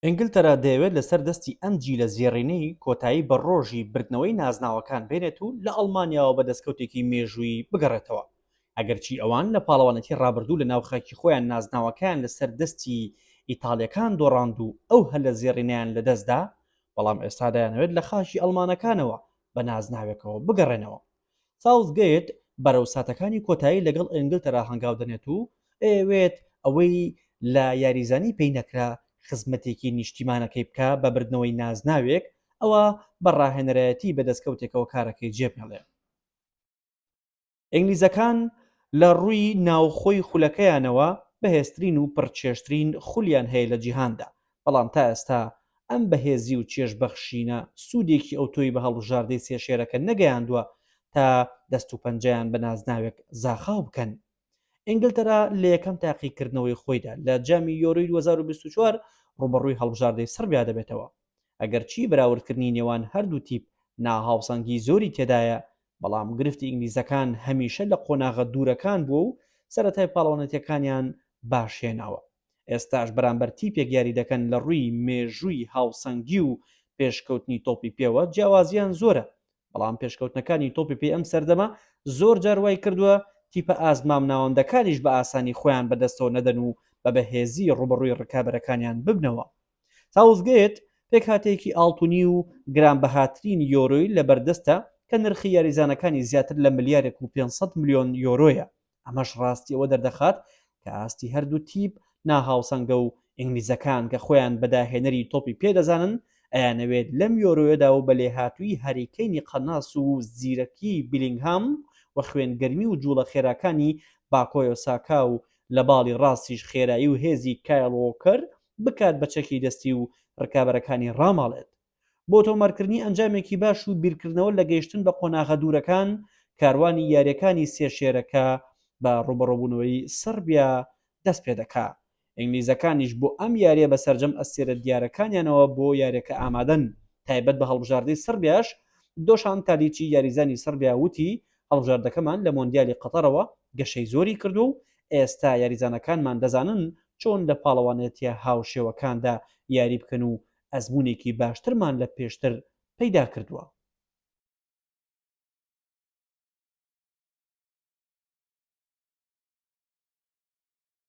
ئینگلتەرا دەیەوێت لەسەر دەستی ئەم جیلە زێڕینەی کۆتایی بە ڕۆژی بردنەوەی نازناوەکان بێنێت و لە ئەڵمانیاوە بە دەستکەوتێکی مێژووی بگەڕێتەوە، ئەگەرچی ئەوان لە پاڵەوانێتی ڕابردوو لە ناوخاکی خۆیان نازناوەکان لەسەر دەستی ئیتاڵیەکان دۆڕاند و ئەو هەلە زێڕینەیان لەدەستدا، بەڵام ئێستا دەیانەوێت لە خاکی ئەڵمانەکانەوە بە نازناوێکەوە بگەڕێنەوە. ساوثگەیت بەرەو ساتەکانی کۆتایی لەگەڵ ئینگلتەرا هەنگاو دەنێت و ئەوێت ئەوەی لە یاریزانی پێی نەکرا خزمەتێکی نیشتیمانەکەی بکە بە بردنەوەی نازناوێک، ئەوە بەڕاهێنەرایەتی بەدەستکەوتێکەوە کارەکەی جێبهێڵێ. ئینگلیزەکان لە ڕووی ناوخۆی خولەکەیانەوە بەهێزترین و پڕچێشترین خولیان هەیە لە جیهاندا، بەڵام تا ئێستا ئەم بەهێزی و چێژبەخشینە سوودێکی ئەوتۆی بە هەڵبژاردەی سێشێرەکە نەگەیاندووە تا دەست و پەنجەیان بە نازناوێک زاخاو بکەن. ئینگلتەرا لە یەکەم تاقیکردنەوەی خۆیدا لە جامی یۆروی 2024 ڕوبەڕووی هەڵبژاردەی سەربیا دەبێتەوە، ئەگەرچی بەراوردکردنی نێوان هەردوو تیپ ناهاوسەنگی زۆری تێدایە، بەڵام گرفتی ئینگلیزەکان هەمیشە لە قۆناغە دوورەکان بووە و سەرەتای پاڵەوانێتیەکانیان باشهێناوە. ئێستاش بەرامبەر تیپێک یاری دەکەن لە ڕووی مێژووی هاوسەنگی و پێشکەوتنی تۆپی پێوە جیاوازیان زۆرە، بەڵام پێشکەوتنەکانی تۆپی پێ ئەم سەردەما زۆر جار وای کردووە تیپە ئازمام ناوەندەکانیش بە ئاسانی خۆیان بەدەستەوە نەدەن و بە بەهێزی ڕوبەڕووی ڕکابەرەکانیان ببنەوە. ساوثگەیت پێکهاتەیەکی ئاڵتونی و گرانبەهاترین یۆرۆی لەبەردەستە کە نرخی یاریزانەکانی زیاتر لە ملیارێک و 500 ملیۆن یۆرۆیە. ئەمەش ڕاستیەوە دەردەخات کە ئاستی هەردوو تیپ ناهاوسەنگە و ئینگلیزەکان کە خۆیان بەداهێنەری تۆپی پێدەزانن ئەیانەوێت لەم یۆرۆیەدا و بە لێهاتووی هەریکەینی قەناس و زیرەکی بیلینگهام و خوێنگەرمی و جوڵە خێراکانی باکۆیۆ ساکا و لە باڵی ڕاستیش خێرایی و هێزی کایل وۆکەر بکات بە چەکی دەستی و ڕکابەرەکانی ڕاماڵێت. بۆ تۆمارکردنی ئەنجامێکی باش و بیرکردنەوە لە گەیشتن بە قۆناغە دوورەکان، کاروانی یاریەکانی سێشێرەکە بە ڕوبەڕۆبوونەوەی سەربیا دەست پێ دەکات. ئینگلیزەکانیش بۆ ئەم یاریە بە سەرجەم ئەستێرە دیارەکانیانەوە بۆ یاریەکە ئامادەن. تایبەت بە هەڵبژاردەی سەربیاش، دۆشان تالیچی یاریزانی سەربیا وتی هەڵبژاردەکەمان لە مۆندیالی قەتەرەوە گەشەی زۆری کردو و ئێستا یاریزانەکانمان دەزانن چۆن لە پاڵەوانێتیە هاوشێوەکاندا یاری بکەن و ئەزموونێکی باشترمان لە پێشتر پەیدا کردووە.